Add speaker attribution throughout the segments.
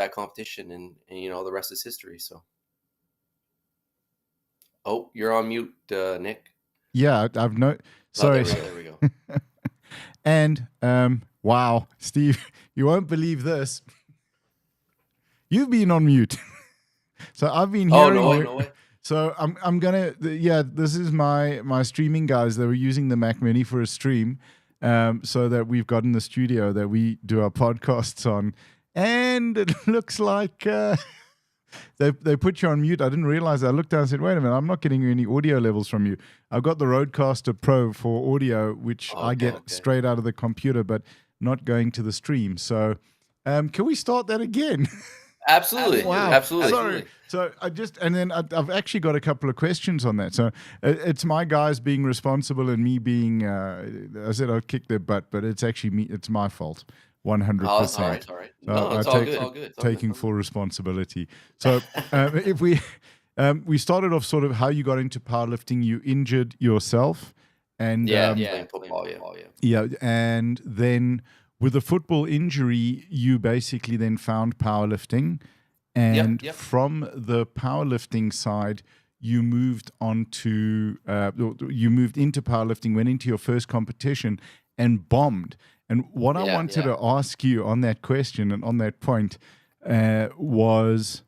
Speaker 1: that competition, and the rest is history. So, oh, you're on mute, Nick.
Speaker 2: Yeah, I've no. Sorry.
Speaker 1: There we go.
Speaker 2: And wow, Steve, you won't believe this. You've been on mute. So I've been hearing.
Speaker 1: Oh, no way.
Speaker 2: So I'm gonna. Yeah, this is my streaming guys. They were using the Mac Mini for a stream, so that we've got in the studio that we do our podcasts on, and it looks like they put you on mute. I didn't realize. I looked down and said, "Wait a minute, I'm not getting any audio levels from you." I've got the Rodecaster Pro for audio, which I get straight out of the computer, but not going to the stream. So, can we start that again?
Speaker 1: Absolutely.
Speaker 2: Wow.
Speaker 1: Absolutely.
Speaker 2: Sorry. So I've actually got a couple of questions on that. So it's my guys being responsible and me being, I said I'll kick their butt, but it's actually me. It's my fault. 100%.
Speaker 1: All right.
Speaker 2: So
Speaker 1: No, it's all good.
Speaker 2: Taking full responsibility. So if we started off sort of how you got into powerlifting, you injured yourself. And
Speaker 1: playing football,
Speaker 2: yeah. And then with a football injury, you basically then found powerlifting. And from the powerlifting side, you moved into powerlifting, went into your first competition and bombed. And what I wanted to ask you on that question and on that point was,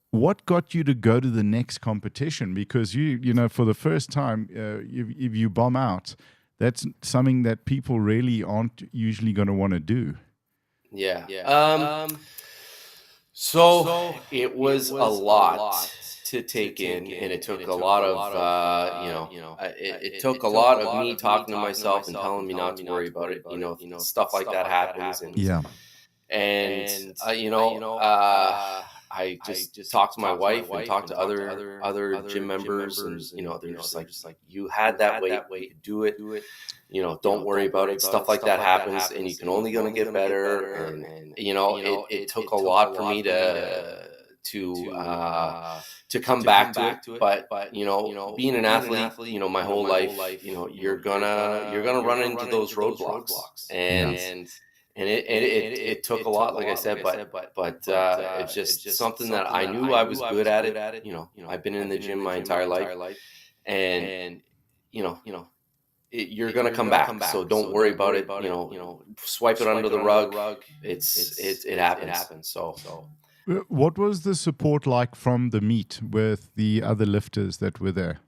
Speaker 2: what got you to go to the next competition? Because you know, for the first time, if you bomb out, that's something that people really aren't usually going to want to do.
Speaker 1: So it was a lot to take in, and it took a lot of, it took a lot of me talking to myself and telling me not to worry about it. Stuff like that happens, I just talked to my wife and talked to other gym members, and they're just like, you had that weight, you could do it. Don't worry about it. Stuff like that happens, and you can only going to get better. And it took a lot for me to come back to it. But being an athlete, my whole life, you're gonna run into those roadblocks, and it took a lot, like I said, but it's just something that I knew I was good at it. I've been in the gym my entire life, and you're gonna come back. So don't worry about it. Swipe it under the rug. It happens. So.
Speaker 2: What was the support like from the meet with the other lifters that were there?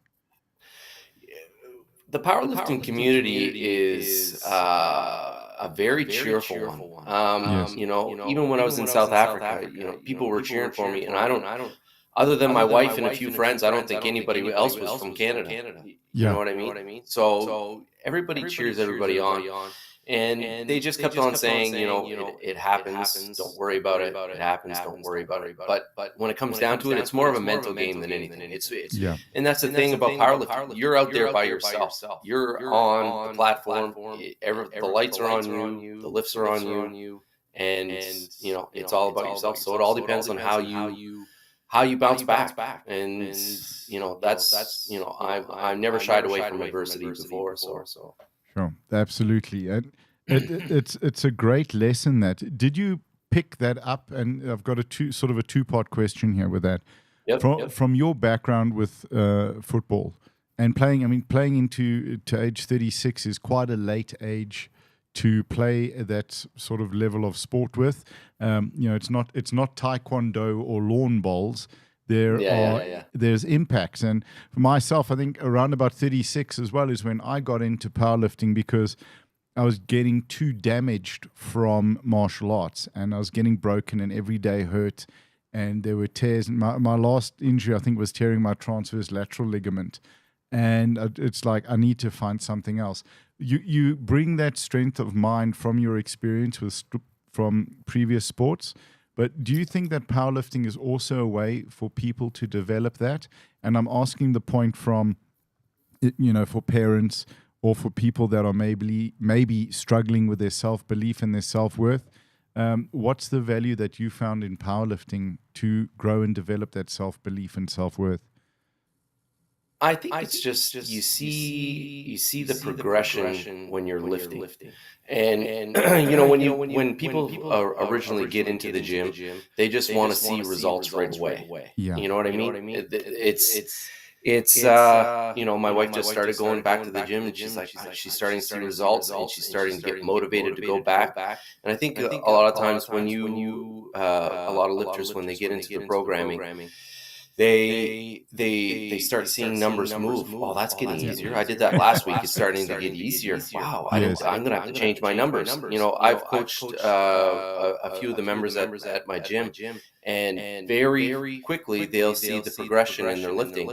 Speaker 1: The powerlifting community is a very cheerful one. Even when I was in South Africa, people were cheering for me, and I don't. Other than my wife and a few friends, I don't think anybody else was from Canada. You know what I mean? So everybody cheers everybody on. And they just kept on saying, it happens. Don't worry about it. It happens. Don't worry about it. But when it comes down to it, it's more of a mental game than anything. And that's the thing about powerlifting. You're out there by yourself. You're on the platform. The lights are on you. The lifts are on you. And it's all about yourself. So it all depends on how you bounce back. And that's I've never shied away from adversity before. So.
Speaker 2: Sure, absolutely, and it's a great lesson. That did you pick that up? And I've got a two-part question here with that. From your background with football and playing, playing into age 36 is quite a late age to play that sort of level of sport with. It's not taekwondo or lawn bowls. There's impacts. And for myself, I think around about 36 as well is when I got into powerlifting, because I was getting too damaged from martial arts, and I was getting broken and every day hurt, and there were tears. My last injury, I think, was tearing my transverse lateral ligament. And it's like, I need to find something else. You bring that strength of mind from your experience from previous sports. But do you think that powerlifting is also a way for people to develop that? And I'm asking the point from, for parents or for people that are maybe struggling with their self-belief and their self-worth. What's the value that you found in powerlifting to grow and develop that self-belief and self-worth?
Speaker 1: I think it's just you see the progression when you're lifting, and when people originally get into the gym, they just want to see results right away.
Speaker 2: Yeah.
Speaker 1: You know what I mean? It's my wife just started going back to the gym, and she's like, she's starting to see results, and she's starting to get motivated to go back. And I think a lot of times when a lot of lifters, when they get into the programming, they start seeing numbers move. Oh, that's getting easier. I did that last week. It's starting to get easier. Wow,
Speaker 2: Yes.
Speaker 1: I'm gonna have to change my numbers. I've coached a few of the members at my gym, and very quickly they'll see the progression in their lifting,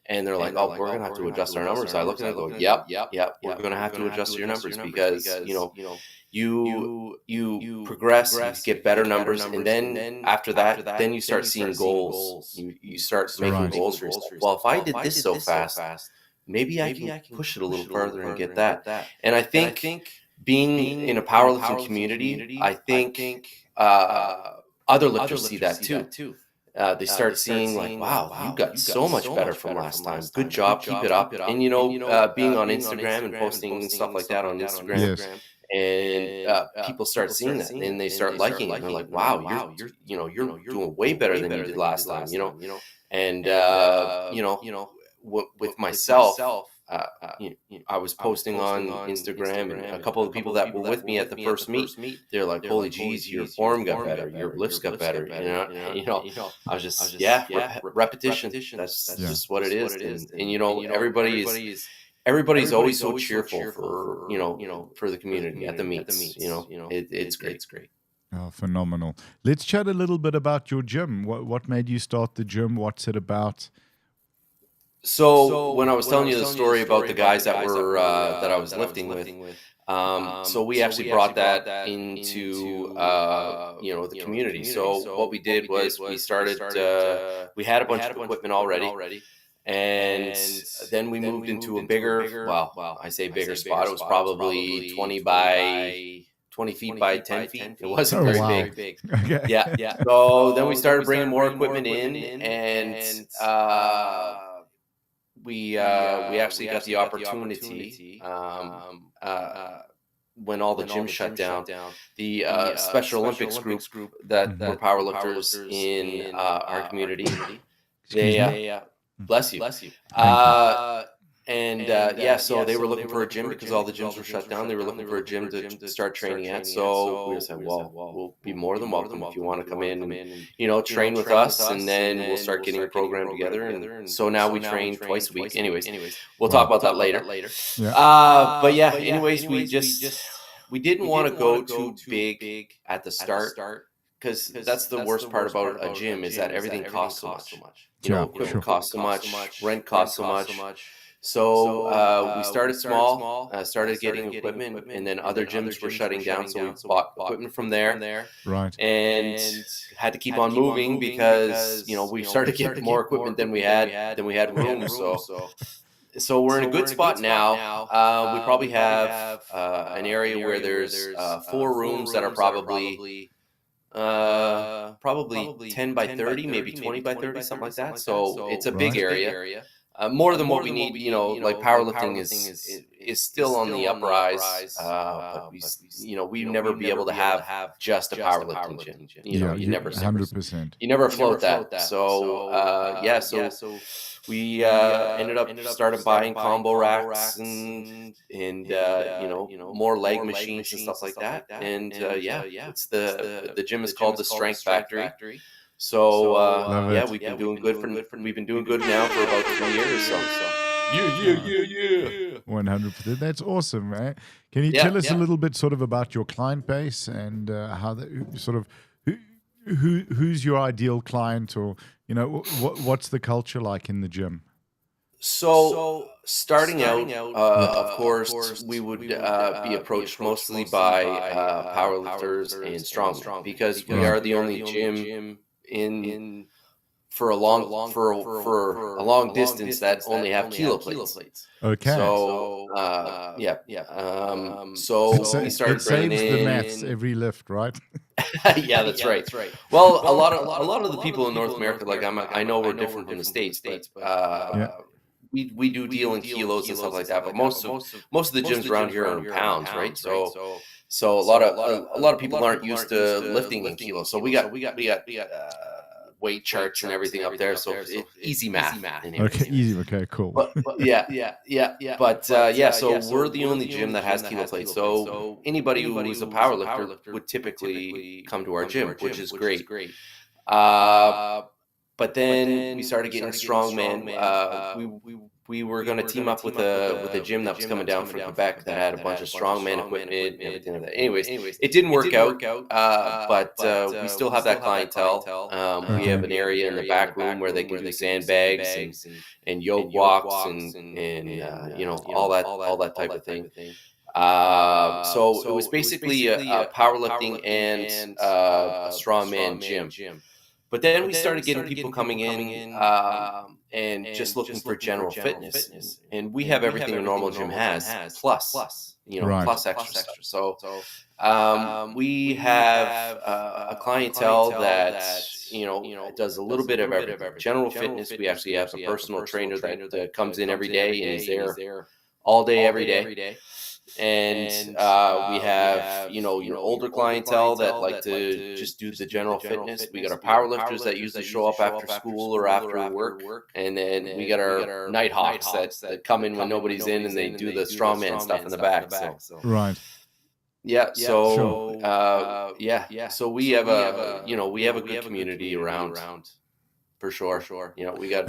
Speaker 1: and they're like, oh, we're gonna have to adjust our numbers. I look at it and go, yep, we're gonna have to adjust your numbers, because you progress, you get better numbers, and then after that, then you start seeing goals. You start making goals for yourself. Well, if I did this so fast, maybe I can push it a little further and get that. And I think being in a powerlifting community, I think other lifters see that too. They start seeing like, wow, you got so much better from last time. Good job, keep it up. And being on Instagram and posting and stuff like that on Instagram,
Speaker 2: Yes.
Speaker 1: and people start seeing that, and they start liking it. And they're like, wow, you're doing way better than you did last time. And with myself, I was posting on Instagram, and a couple of people that were with me at the first meet, they're like, holy geez, your form got better, your lifts got better. I was just, repetition. That's just what it is. And everybody's always so cheerful for the community at the meets. It's great.
Speaker 2: Oh, phenomenal. Let's chat a little bit about your gym. What made you start the gym? What's it about?
Speaker 1: So when I was telling you the story about the guys that I was lifting with, so we actually brought that into the community. So what we did was we started. We had a bunch of equipment already, and then we moved into a bigger. Well, I say bigger spot. It was probably 20 feet by 10 feet. It wasn't very big.
Speaker 2: Okay.
Speaker 1: Yeah. So then we started bringing more equipment in, and we actually got the opportunity when all the gyms shut down. The Special Olympics group that were powerlifters in our community. They bless you. So they were looking for a gym because all the gyms were shut down. They were looking for a gym to start training at. So we said, well, we'll be more than welcome if you want to come in and, train with us, and then we'll start getting a program together. And so now we train twice a week. Anyways, we'll talk about that later.
Speaker 2: Yeah.
Speaker 1: Anyways, we didn't want to go too big at the start, because that's the worst part about a gym, is that everything costs so much. Equipment costs so much, rent costs so much. So we started small, started getting equipment, and then other gyms were shutting down. So we bought equipment from there,
Speaker 2: Right.
Speaker 1: and had to keep on moving because we started getting more equipment than we had room. So we're in a good spot now. We probably have an area where there's 4 rooms that are probably 10 by 30, maybe 20 by 30, something like that. So it's a big area. More than what we need, like powerlifting is still on the uprise. But we'd never be able to have just a powerlifting gym. You never
Speaker 2: 100%.
Speaker 1: You never float that. So we ended up started buying combo racks and more leg machines and stuff like that. And it's the gym is called the Strength Factory. So we've been doing good now for about 3 years. So. Yeah.
Speaker 2: 100%. That's awesome, man. Can you tell us a little bit sort of about your client base and how who's your ideal client, or what's the culture like in the gym?
Speaker 1: So starting out, of course, we would be approached mostly by powerlifters and strongmen, because we are the only gym in for a long distance that only have kilo plates.
Speaker 2: Okay.
Speaker 1: So so we started bringing
Speaker 2: saves
Speaker 1: in
Speaker 2: the maths every lift, right?
Speaker 1: Yeah, that's right. Well, a lot of the people in North America, like I know we're different from the States, but we do deal in kilos and stuff like that, but most of the gyms around here are in pounds, right? So a lot of people aren't used to lifting in kilos. So we got weight charts and everything up there. So easy math.
Speaker 2: Okay, easy. Okay, cool.
Speaker 1: But yeah. But so we're the only gym that has kilo plates. So anybody who is a power lifter would typically come to our gym, which is great. But then we started getting strongman. We were going to team up with a gym that was coming down from Quebec that had a bunch of strongman equipment and everything like that. Anyways, it didn't work out. But we still have that clientele. We have an area in the back room where they can do sandbags and yoke walks and all that type of thing. So it was basically a powerlifting and a strongman gym. But then we started getting people coming in and just looking for general fitness. And we have everything a normal gym has, plus extra stuff. So we have a clientele that does a little bit of everything. General fitness, we actually have a personal trainer that comes in every day and is there all day, every day. And we have your older clientele that like to just do the general fitness. We got our power lifters that usually show up after school or after work, and then we got our night hawks that come in when nobody's in and they do the strongman stuff in the back. So
Speaker 2: right.
Speaker 1: Yeah. So so we have a good community around for sure. We got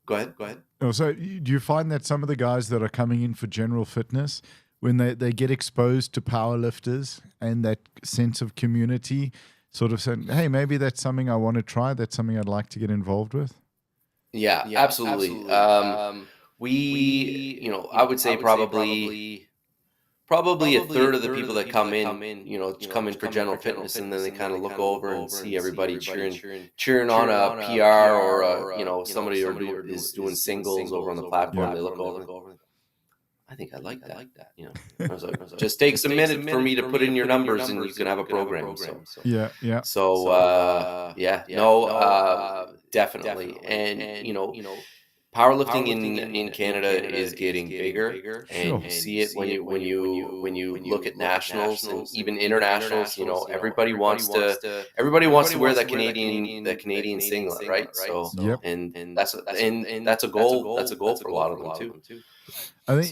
Speaker 1: Go ahead.
Speaker 2: Oh, so do you find that some of the guys that are coming in for general fitness, when they get exposed to powerlifters and that sense of community, sort of saying, hey, maybe that's something I want to try, that's something I'd like to get involved with?
Speaker 1: Yeah, absolutely. I would say probably a third of the people that come in for general fitness, and then they kind of look over and see everybody cheering on a PR or somebody who is doing singles over on the platform. They look over. I think I like that. I was like, just takes a minute for me to put in your numbers, and you can have a program. So
Speaker 2: yeah.
Speaker 1: So definitely, and powerlifting in Canada is getting bigger, and you see it when you look at nationals and even internationals. Everybody wants to wear that Canadian singlet, right? So and that's a goal. That's a goal for a lot of them too.
Speaker 2: I think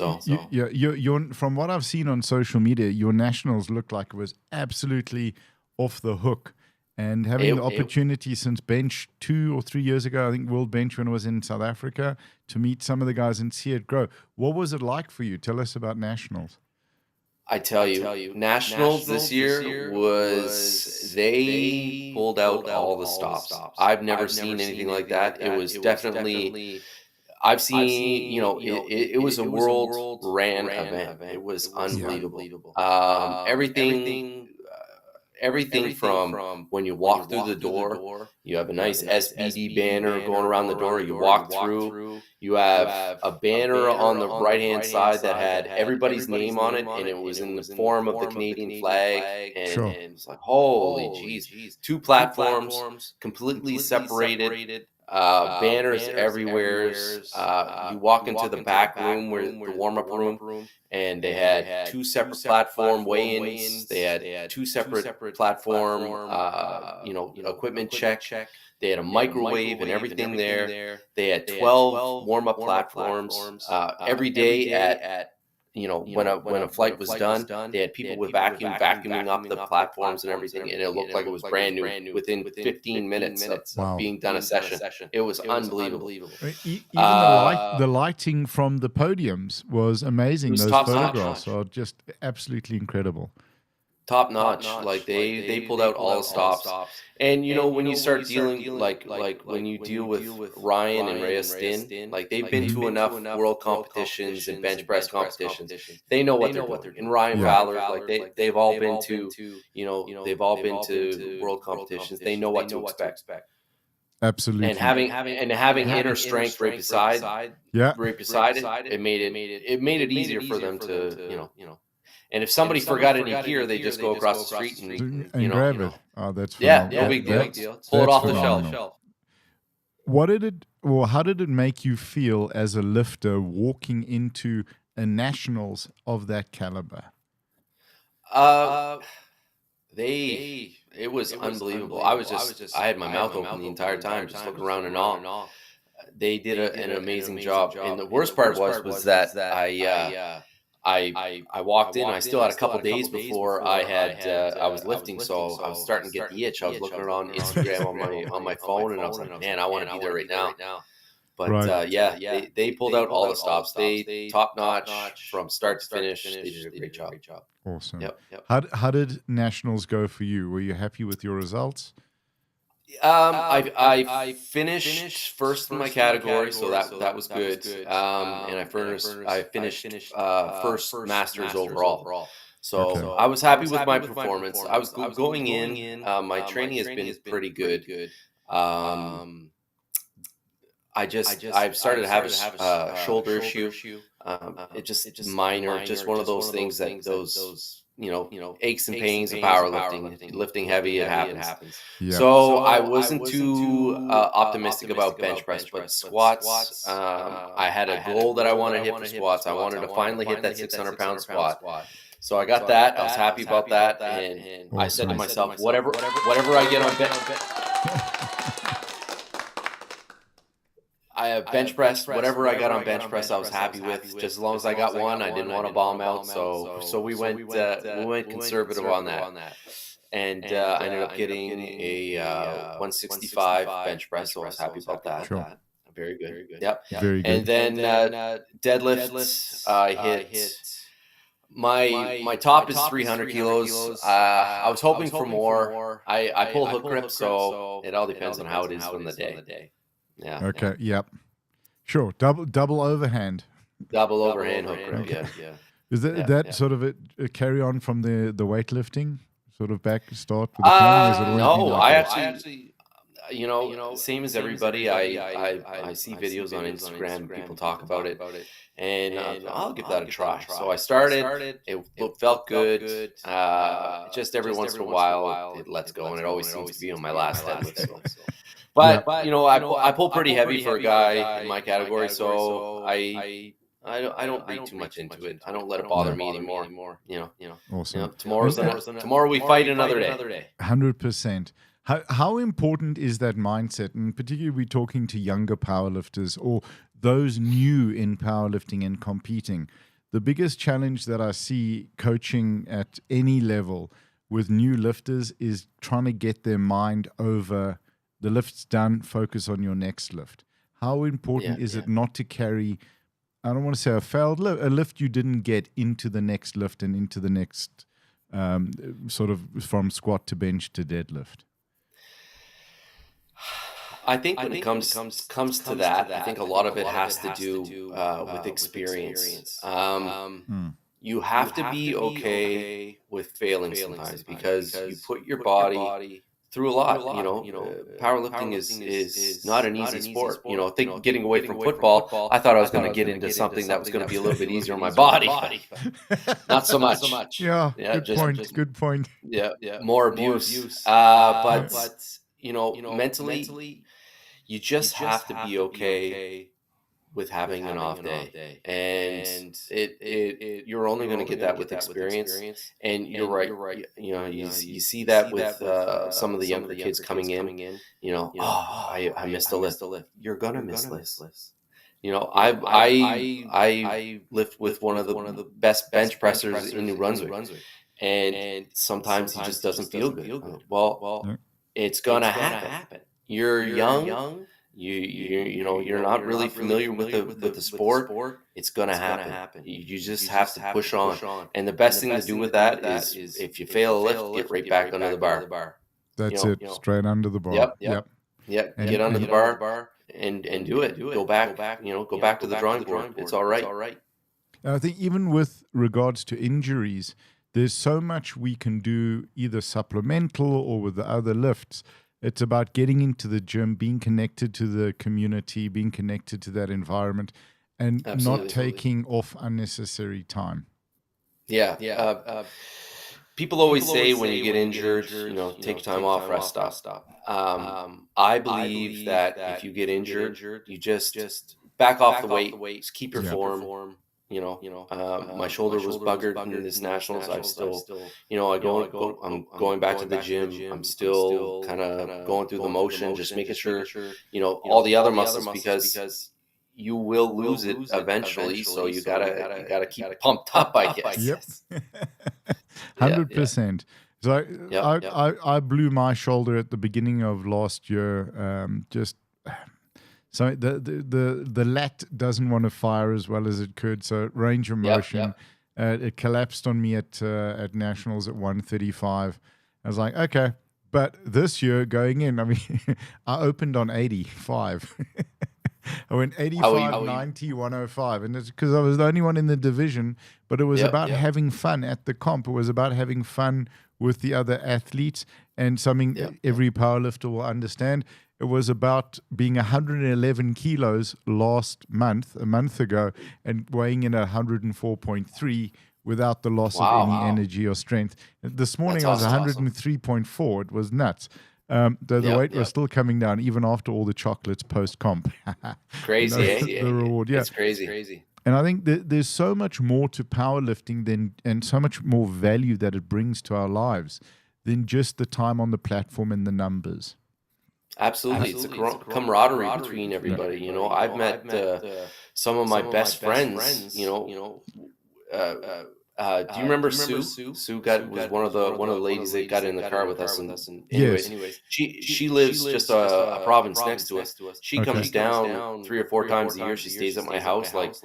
Speaker 2: you're from what I've seen on social media, your nationals looked like it was absolutely off the hook. And having the opportunity since Bench 2 or 3 years ago, I think World Bench when I was in South Africa, to meet some of the guys and see it grow. What was it like for you? Tell us about nationals.
Speaker 1: I tell you, nationals this year they pulled out all the stops. I've never seen anything like that. It was definitely, I've seen, it was a world ran event. It was unbelievable. Everything from when you walk through the door, you have a nice SBD banner going around the door. You walk through, you have a banner on the right-hand side that had everybody's name on it, and it was in the form of the Canadian flag. And it's like, holy jeez. 2 platforms, completely separated. Banners everywhere. You walk into the back room, where the warm-up room, and they had 2 separate platform weigh-ins. They had 2 separate platform, equipment check. They had a microwave and everything there. They had 12 warm-up platforms. Every day at when a flight was done, they had people with vacuuming up the platforms and everything, and it looked like it was brand new within 15 minutes of being done a session. It was unbelievable.
Speaker 2: Even the lighting from the podiums was amazing. Those photographs are just absolutely incredible.
Speaker 1: Top notch. Like they pulled out all the stops. And when you start dealing like when you deal with Ryan and Rhea Stinn, like they've been to enough world competitions and bench press competitions. They know what they're doing. And Ryan Fowler, like they've all been to they've all been to world competitions. They know what to expect.
Speaker 2: Absolutely.
Speaker 1: And having inner strength right beside it, it made it easier for them to And if somebody forgot any gear, they just go across the street and
Speaker 2: grab it. Oh, that's phenomenal.
Speaker 1: no big deal. Pull it off the shelf.
Speaker 2: What did it or how did it make you feel as a lifter walking into a nationals of that caliber?
Speaker 1: Uh, it was unbelievable. I had my mouth open the entire time, just looking around in awe. They did an amazing job, and the worst part was that I walked in. I still had a couple days before I was lifting, so I was starting to get the itch. I was looking around Instagram on my phone, and I was like, man, I want to be there right now. But
Speaker 2: Right.
Speaker 1: they pulled out all the stops. They top notch from start to finish. They did a great job.
Speaker 2: Awesome.
Speaker 1: Yep.
Speaker 2: How did nationals go for you? Were you happy with your results?
Speaker 1: I finished first in my category, so that was good. And I finished first masters overall. So
Speaker 2: Okay.
Speaker 1: I was happy with my performance. I was going in. My training has been pretty good. I've started to have a shoulder issue. It's minor, just one of those things that those aches and pains of powerlifting, lifting heavy, it happens.
Speaker 2: Yeah.
Speaker 1: So I wasn't too optimistic about bench press, but squats. I had a goal that I wanted to hit for squats. I wanted to finally hit that 600-pound squat. So I got that. I was happy about that, and I said to myself, whatever I get on bench. I have bench press, whatever I got on bench press, I was happy with. Just as long as I got one, I didn't want to bomb out. So we went conservative on that, and I ended up getting a 165 bench press. So I was happy about that.
Speaker 2: Sure.
Speaker 1: Very good. Yep.
Speaker 2: Very good.
Speaker 1: And then deadlifts, I hit. My top is 300 kilos. I was hoping for more. I pull hook grip, so it all depends on how it is on the day. Yeah.
Speaker 2: Okay. Yep. Sure. Double overhand.
Speaker 1: Double overhand hook grip.
Speaker 2: Okay.
Speaker 1: Yeah.
Speaker 2: Is that sort of a carry on from the weightlifting sort of back start with the training?
Speaker 1: No, I actually, same as everybody. I see videos on Instagram. People talk about it, and I'll give that a try. So I started. It felt good. Just every once in a while, it lets go, and it always seems to be on my last deadlift. But I pull pretty heavy for a guy in my category, so I don't read too much into it. I don't let it bother me anymore.
Speaker 2: Awesome.
Speaker 1: Tomorrow we fight another day.
Speaker 2: 100%. How important is that mindset? And particularly we're talking to younger powerlifters or those new in powerlifting and competing. The biggest challenge that I see coaching at any level with new lifters is trying to get their mind over the lift's done, focus on your next lift. How important is it not to carry, I don't want to say a lift you didn't get into the next lift and into the next sort of from squat to bench to deadlift?
Speaker 1: I think when it comes to that, I think a lot of it has to do with experience. You have to be okay with failing sometimes because you put your body through a lot. Powerlifting is not an easy sport. Getting away from football, I thought I was going to get into something that was going to be a little bit easier on my body. Not so much.
Speaker 2: Yeah, good point.
Speaker 1: Yeah, more abuse. But mentally, you just have to be okay with having an off day, and you're only going to get that with experience. And you're right. You see that with some of the younger kids coming in. I missed a lift. You're gonna miss lifts. I lift with one of the best bench pressers in New Brunswick, and sometimes he just doesn't feel good. Well, it's gonna happen. You're young. You're not really familiar with the sport. It's gonna happen. You just have to push on. And the best thing to do with that is if you fail a lift, get right back under the bar.
Speaker 2: That's it. Straight under the bar.
Speaker 1: Yep. Get under the bar and do it. Go back. Go back to the drawing board. It's all right.
Speaker 2: I think even with regards to injuries, there's so much we can do either supplemental or with the other lifts. It's about getting into the gym, being connected to the community, being connected to that environment, and not taking off unnecessary time.
Speaker 1: Yeah. people always say when you get injured, take time off, rest up. I believe that if you get injured, you just back off the weight, just keep your form. My shoulder was buggered in this nationals. I've still, I'm going back to the gym. I'm still kind of going through the motion, just making sure, all the other muscles, because you will lose it eventually. So you gotta keep pumped up, I guess.
Speaker 2: Yep. 100%. So I blew my shoulder at the beginning of last year. So the lat doesn't want to fire as well as it could. So range of motion, it collapsed on me at nationals at 135. I was like, okay, but this year going in, I mean, I opened on 85. I went 85, 90, 105. And it's because I was the only one in the division, but it was about having fun at the comp. It was about having fun with the other athletes, and something every powerlifter will understand. It was about being 111 kilos a month ago, and weighing in at 104.3 without the loss of any energy or strength. This morning I was 103.4. It was nuts. The weight was still coming down even after all the chocolates post-comp.
Speaker 1: Crazy,
Speaker 2: the reward,
Speaker 1: It's crazy.
Speaker 2: And I think there's so much more to powerlifting and so much more value that it brings to our lives than just the time on the platform and the numbers.
Speaker 1: Absolutely. It's a camaraderie between everybody. I've met some of my best friends. Do you remember Sue? Sue was one of the ladies that got in the car with us. And anyways, she lives just a province next to us. She comes down 3 or 4 times a year. She stays at my house. Like,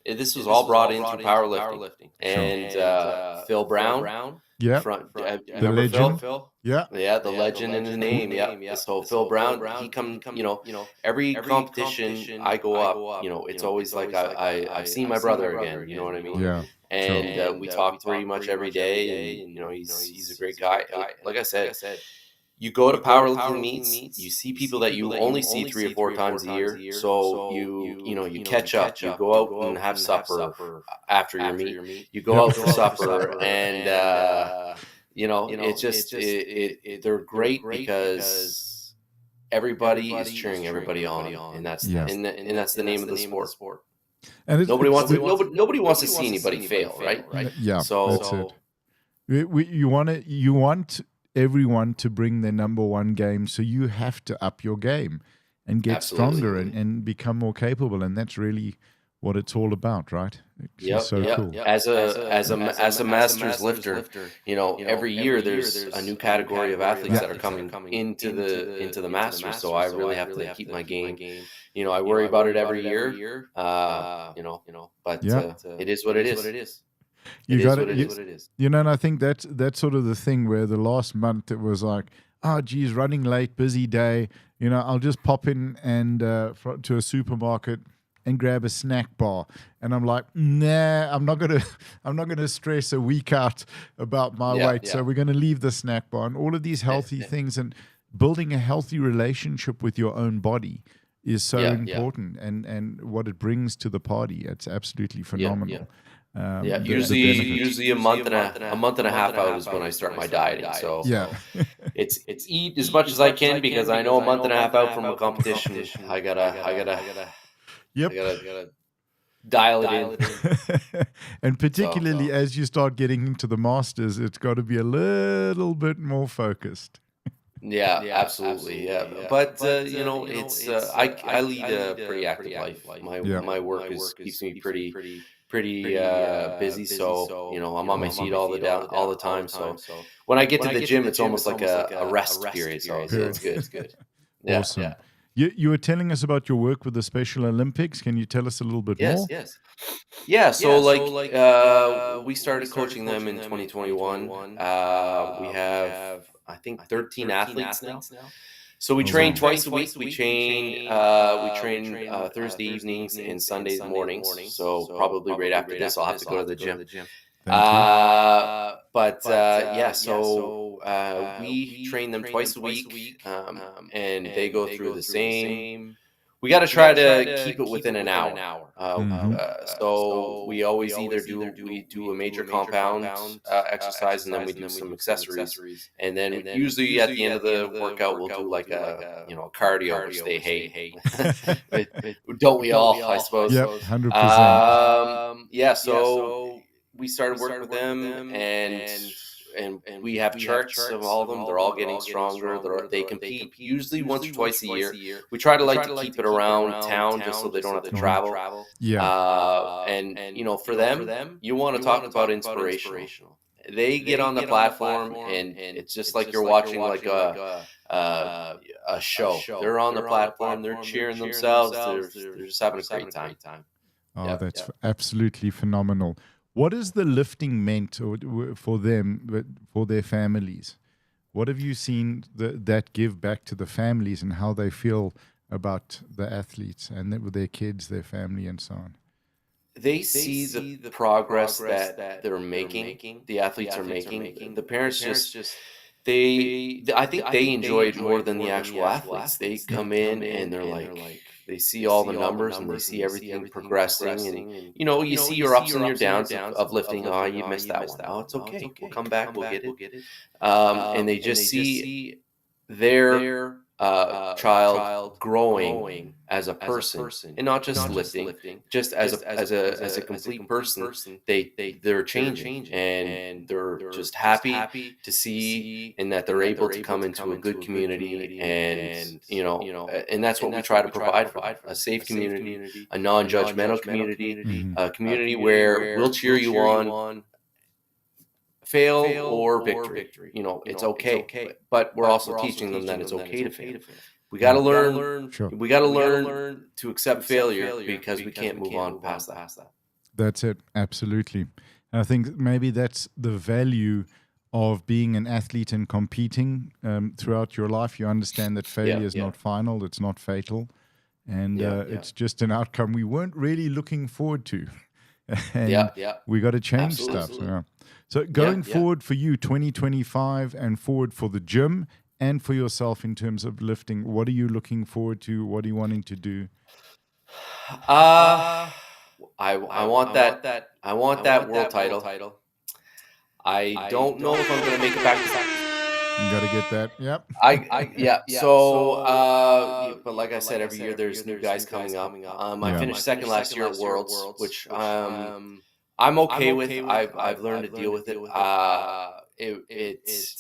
Speaker 1: this was all brought in through powerlifting. And Phil Brown.
Speaker 2: Yeah, the legend.
Speaker 1: Phil?
Speaker 2: Yeah,
Speaker 1: the legend in his name. Yeah. So Phil Brown, he come. Every competition I go up, it's always like I've seen my brother again. You know what I mean?
Speaker 2: Yeah.
Speaker 1: And we talk pretty much every day, and he's a great guy. Like I said, you go to powerlifting meets, you see people that you only see 3 or 4 times a year. So you catch up. You go out and have supper after your meet. You go out for supper, and it's just they're great because everybody is cheering everybody on, and that's the name of the sport. And nobody wants to see anybody fail, right?
Speaker 2: Yeah,
Speaker 1: so
Speaker 2: that's it. You want everyone to bring their number one game, so you have to up your game and get stronger and become more capable, and that's really what it's all about, right? It's cool.
Speaker 1: As a master's lifter, every year there's a new category of athletes that are coming into the masters. So I really have to keep my game. I worry about it every year. But it is what it is.
Speaker 2: And I think that's sort of the thing where the last month it was like, oh, geez, running late, busy day. I'll just pop in and to a supermarket and grab a snack bar, and I'm like, nah, I'm not gonna stress a week out about my weight. So we're gonna leave the snack bar and all of these healthy things, and building a healthy relationship with your own body is so important, and what it brings to the party. It's absolutely phenomenal.
Speaker 1: Usually a month and a half out is when I start my dieting. So it's eat as much as I can, because I know a month and a half out from a competition, I gotta dial it in.
Speaker 2: And particularly as you start getting into the masters, it's got to be a little bit more focused.
Speaker 1: Absolutely. But it's I lead a pretty active life. My work keeps me pretty busy. So I'm on my feet all the time. So when I get to the gym, it's almost like a rest period. So it's good. It's good.
Speaker 2: Awesome. Yeah. You were telling us about your work with the Special Olympics. Can you tell us a little bit more?
Speaker 1: Yes. Yeah. So we started coaching them in 2021. We have, I think, 13 athletes now. So we train twice a week. We train Thursday evenings and Sunday mornings. So probably right after this, I'll have to go to the gym. We train them twice a week, and they go through the same we got to try to keep it within an hour.
Speaker 2: Mhm.
Speaker 1: So we always either do a major compound exercise, and then we do some accessories, and then usually at the end of the workout we'll do like a cardio, which they hate. Don't we all, I suppose?
Speaker 2: Yep, 100%.
Speaker 1: Yeah. So we started working with them, and we have charts of all of them. They're all getting stronger. They compete usually once or twice a year. We try to keep it around town just so they don't have to travel.
Speaker 2: Yeah.
Speaker 1: And for them, you want to talk about inspirational. They get on the platform, and it's just like you're watching like a show. They're on the platform. They're cheering themselves. They're just having a great time.
Speaker 2: Oh, that's absolutely phenomenal. What has the lifting meant for them, for their families? What have you seen that give back to the families and how they feel about the athletes and with their kids, their family, and so on?
Speaker 1: They see the progress that they're making, the athletes are making. The parents just I think they enjoy it more than the actual athletes. They come in and they're like, they see all the numbers and they see everything progressing, and you see your ups and your downs of lifting. Oh, you missed that one. Oh, it's okay. We'll come back. We'll get it. And they just see their child growing as a person, and not just lifting, just as a complete person. They're changing, and they're just happy to see, and that they're able to come into a good community, and and that's what we try to provide for them: a safe community, a non-judgmental community, a community where we'll cheer you on, fail or victory. It's okay. But we're also teaching them that it's okay to fail. We got to learn.
Speaker 2: Sure.
Speaker 1: We got to learn to accept failure, because we can't move on past that.
Speaker 2: That's it. Absolutely. And I think maybe that's the value of being an athlete and competing throughout your life. You understand that failure is not final. It's not fatal. And it's just an outcome we weren't really looking forward to. And we got to change stuff. Yeah. So going forward for you, 2025, and forward for the gym and for yourself in terms of lifting, what are you looking forward to? What are you wanting to do?
Speaker 1: I want that world title. I don't know if I'm going to make it back to back.
Speaker 2: You got to get that. Yep.
Speaker 1: So, but like I said, every year there's new guys coming up. I finished second last year at Worlds, which I'm okay with. I've learned to deal with it. It's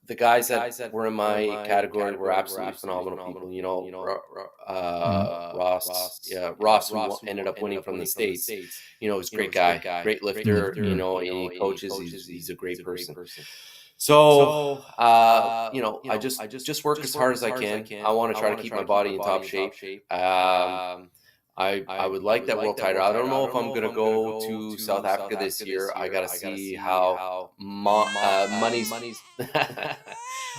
Speaker 1: the guys that were in my category were absolutely phenomenal people. Ross, who ended up winning from the States. He's a great guy, great lifter. He coaches. He's a great person. So, I just work as hard as I can. I want to try to keep my body in top shape. I would like that world title. I don't know if I'm going to go to South Africa this year. I got to see how money's.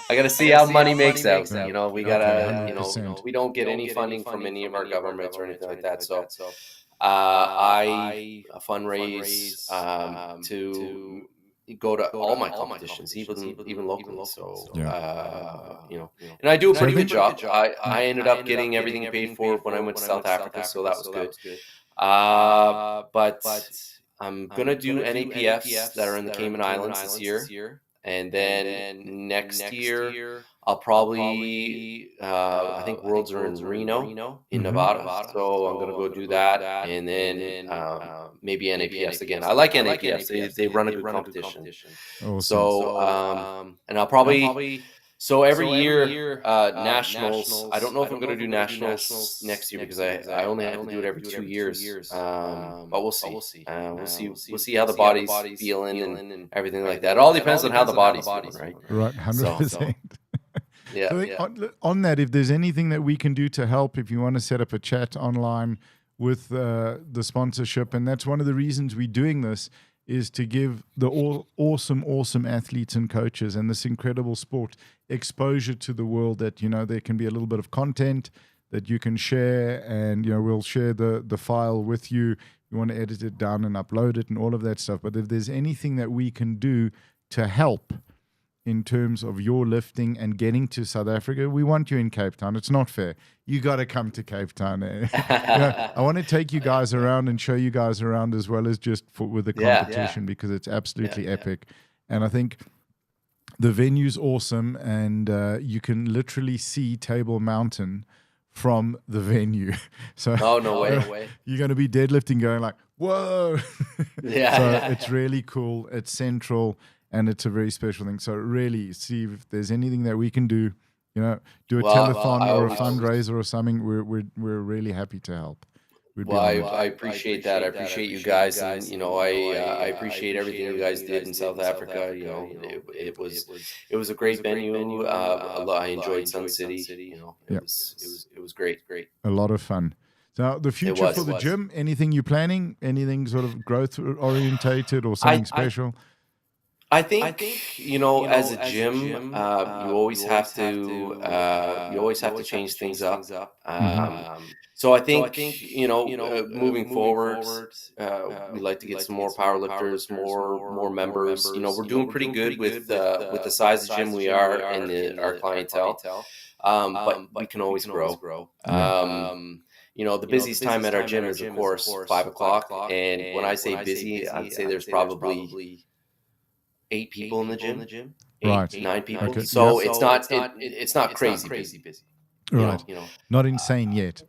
Speaker 1: I got to see how money makes out. We got to, we don't get any funding from any of our governments or anything like that. So, I fundraise to go to all my competitions, even locally. So, and I do a pretty good job. I ended up getting everything paid for when I went to South Africa, so that was good. But I'm gonna do NAPFs that are in the Cayman Islands this year, and then next year I'll probably I think Worlds are in Reno, in Nevada, so I'm gonna go do that, and then maybe NAPFs again. I like NAPFs; they run a good competition.
Speaker 2: Awesome.
Speaker 1: So and I'll probably. So every year, nationals. I don't know if I'm going to do nationals next year, because I only have to do it every 2 years. But we'll see. We'll see how the body's feeling and everything like that. It all depends on how the body's feeling, right?
Speaker 2: Right, 100%.
Speaker 1: Yeah.
Speaker 2: So on that, if there's anything that we can do to help, if you want to set up a chat online with the sponsorship, and that's one of the reasons we're doing this, is to give the awesome athletes and coaches and this incredible sport exposure to the world, that there can be a little bit of content that you can share, and we'll share the file with you. You want to edit it down and upload it and all of that stuff. But if there's anything that we can do to help in terms of your lifting and getting to South Africa, we want you in Cape Town. It's not fair. You got to come to Cape Town. I want to take you guys around and show you guys around as well as just with the competition because it's absolutely epic. And I think the venue's awesome, and you can literally see Table Mountain from the venue. So
Speaker 1: no way.
Speaker 2: You're going to be deadlifting going like, whoa. It's really cool. It's central, and it's a very special thing. So really see if there's anything that we can do, do a telethon or a fundraiser or something. We're really happy to help.
Speaker 1: I appreciate that. I appreciate you guys, and I appreciate everything you guys did in South Africa. It was a great venue. I enjoyed Sun City. It was great.
Speaker 2: A lot of fun. So the future for the gym, anything you're planning? Anything sort of growth orientated or something special?
Speaker 1: I think as a gym, you always have to change things up. So I think moving forward, we'd like to get some more power lifters, more members. We're doing pretty good with the size of gym we are and our clientele, but we can always grow. The busiest time at our gym is of course 5 o'clock, and when I say busy, I'd say there's probably 8 people in the gym, 9 people. Okay. So it's not crazy busy.
Speaker 2: Right. Not insane yet.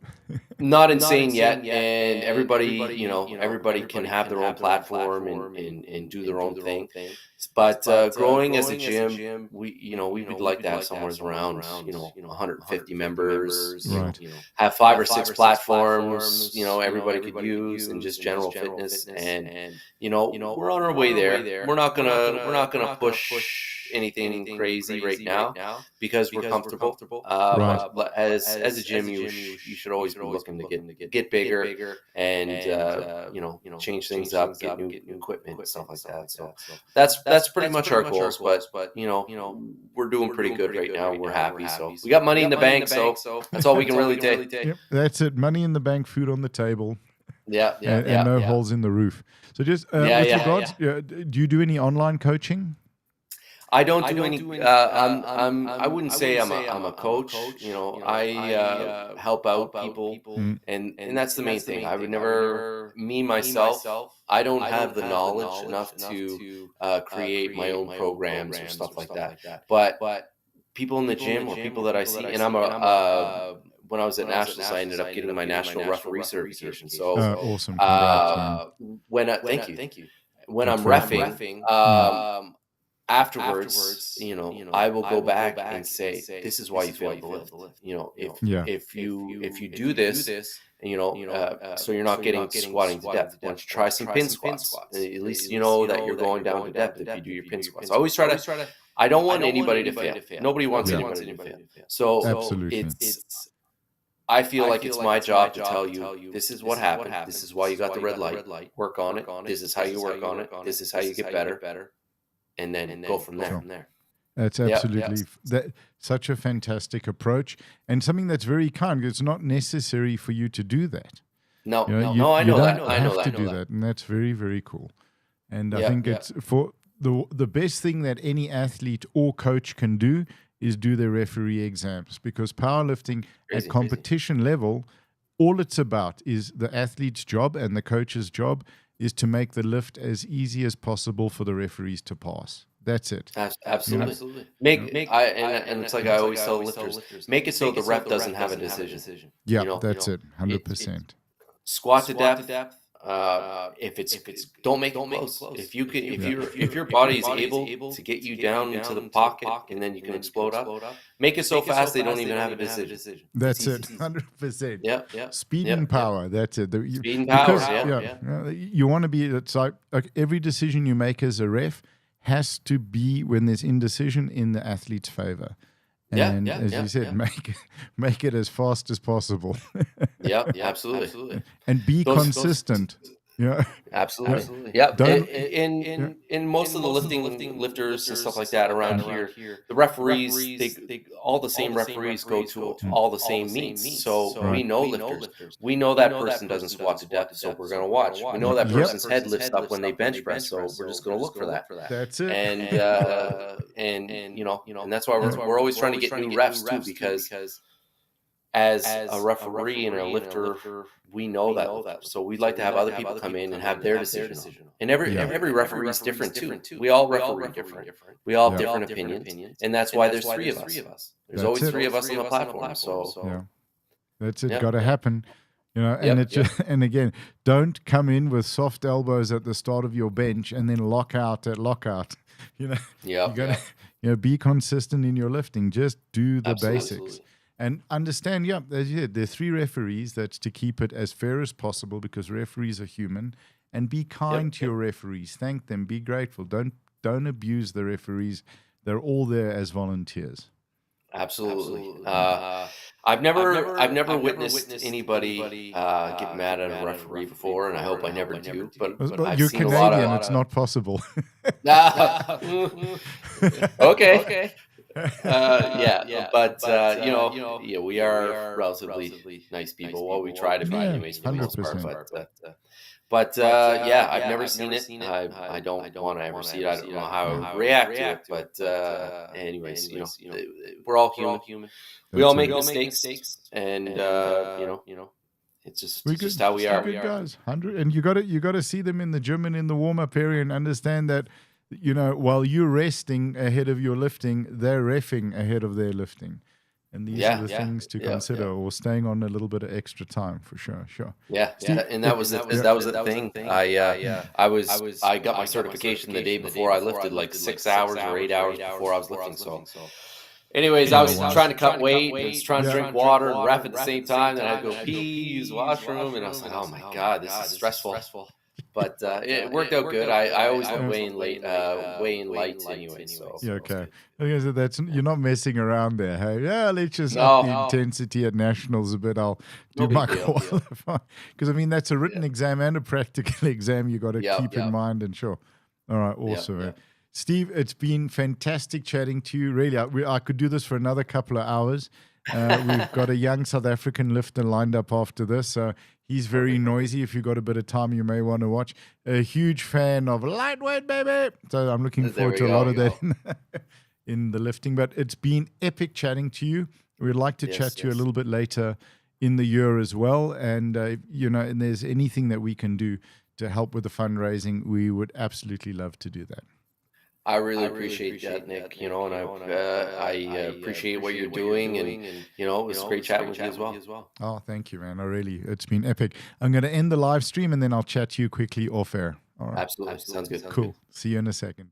Speaker 1: Not insane yet, and everybody can have their own platform and do their own thing. But growing as a gym, we would like to have somewhere around 150 members.
Speaker 2: Right.
Speaker 1: Have 5 or 6 platforms everybody could use, and just general fitness. And we're on our way there. We're not gonna push anything crazy right now because we're comfortable. But as a gym, you should always be looking to get bigger and change things up, get new equipment and stuff like that. So that's pretty much our goals. But we're doing pretty good right now. We're happy. So we got money in the bank. So that's all we can really take.
Speaker 2: Yep, that's it. Money in the bank, food on the table.
Speaker 1: And
Speaker 2: no holes in the roof. So just with regards, do you do any online coaching?
Speaker 1: I don't do any. I wouldn't say I'm a coach. I help out people, and that's the main thing. I would never, myself. I don't have the knowledge enough to create my own programs or stuff like that. But people in the gym or people that I see, and when I was at Nationals, I ended up getting my national referee certification. So
Speaker 2: awesome! Congrats,
Speaker 1: thank you. When I'm reffing. Afterwards, I will go back and say, this is why you failed the lift. If you do this, so you're not getting squatting to depth. Why don't you try some pin squats? At least you know that you're going down to depth if you do your pin squats. I always try to. I don't want anybody to fail. Nobody wants anybody to fail. So
Speaker 2: absolutely.
Speaker 1: I feel like it's my job to tell you, this is what happened. This is why you got the red light. Work on it. This is how you work on it. This is how you get better. And then go from there.
Speaker 2: That's absolutely such a fantastic approach, and something that's very kind. It's not necessary for you to do that.
Speaker 1: No, I know that.
Speaker 2: You don't have to do that, and that's very, very cool. And I think it's for the best thing that any athlete or coach can do is do their referee exams, because powerlifting at competition level, all it's about is the athlete's job and the coach's job is to make the lift as easy as possible for the referees to pass. That's it.
Speaker 1: Absolutely. And it's like I always tell lifters, make it so the ref doesn't have a decision.
Speaker 2: Yeah, that's it. 100%.
Speaker 1: Squat to depth. If it's don't make it close. If your body is able to get you down into the pocket and then you can explode up, make it so fast they don't even have a decision.
Speaker 2: That's it, 100%.
Speaker 1: Yeah.
Speaker 2: Speed and power. That's it.
Speaker 1: Speed and power.
Speaker 2: You want to be. It's like every decision you make as a ref has to be, when there's indecision, in the athlete's favor. And as you said, make it as fast as possible.
Speaker 1: Absolutely.
Speaker 2: And be consistent. Yeah.
Speaker 1: Absolutely. Yep.
Speaker 2: Don't. Yeah.
Speaker 1: In most of the lifters and stuff like that around here, the referees, they all the same referees go to all the same meets. So
Speaker 2: Right.
Speaker 1: we know lifters. We know that person doesn't squat to depth, so we're going to watch. We know that
Speaker 2: Yep.
Speaker 1: person's head lifts up when they bench press, so we're just going to look for that.
Speaker 2: That's it.
Speaker 1: And that's why we're always trying to get new refs too, because as a referee and a lifter, we know that lifter. So we'd like to have other people come in and have their decision on it. And every referee is different too. We all referee different. We all have different opinions, and that's why there's three of us. There's always three of us on the platform. So
Speaker 2: yeah, that's it.
Speaker 1: yeah,
Speaker 2: Got to happen. And and again, don't come in with soft elbows at the start of your bench and then lock out at lockout. You gotta be consistent in your lifting. Just do the basics. And understand, as you said, there are three referees. That's to keep it as fair as possible, because referees are human. And be kind to your referees. Thank them. Be grateful. Don't abuse the referees. They're all there as volunteers.
Speaker 1: Absolutely. I've never witnessed anybody get mad at a referee before, and I hope I never do. But I've
Speaker 2: you're
Speaker 1: seen
Speaker 2: Canadian. It's not possible.
Speaker 1: Okay. But we are relatively nice people. Well, we try to be, anyways, for the most part.
Speaker 2: 100%.
Speaker 1: I've never seen it. I don't want to ever see it. I don't know how I would react to it. But anyways, we're all human. We all make mistakes, and it's just how we are.
Speaker 2: Good guys, 100, and you got to see them in the gym and in the warm up area, and understand that. While you're resting ahead of your lifting, they're reffing ahead of their lifting. And these are the things to consider, or staying on a little bit of extra time for sure.
Speaker 1: Steve, and that was the thing. I got my certification the day before I lifted, like 6 hours or 8 hours before I was lifting. So anyways, I was trying to cut weight, and I was trying to drink water and ref at the same time. Then I'd go pee, use the washroom, and I was like, oh my God, this is stressful. But it worked out good. I always weigh in light anyway. So
Speaker 2: okay. So you're not messing around there. Hey, let's just up the intensity at nationals a bit. I'll do my qualify, because that's a written exam and a practical exam. You got to keep in mind. And sure. All right. Awesome. Steve, it's been fantastic chatting to you. Really, I could do this for another couple of hours. We've got a young South African lifter lined up after this. So he's very noisy. If you've got a bit of time, you may want to watch. A huge fan of lightweight, baby. So I'm looking forward to a lot of that in the lifting. But it's been epic chatting to you. We'd like to chat to you a little bit later in the year as well. And, and there's anything that we can do to help with the fundraising, we would absolutely love to do that.
Speaker 1: I really appreciate that, Nick. And I appreciate what you're doing, and it was great chatting with you as well.
Speaker 2: Oh, thank you, man. It's been epic. I'm going to end the live stream, and then I'll chat to you quickly off air. All right.
Speaker 1: Absolutely. Sounds good.
Speaker 2: Cool. See you in a second.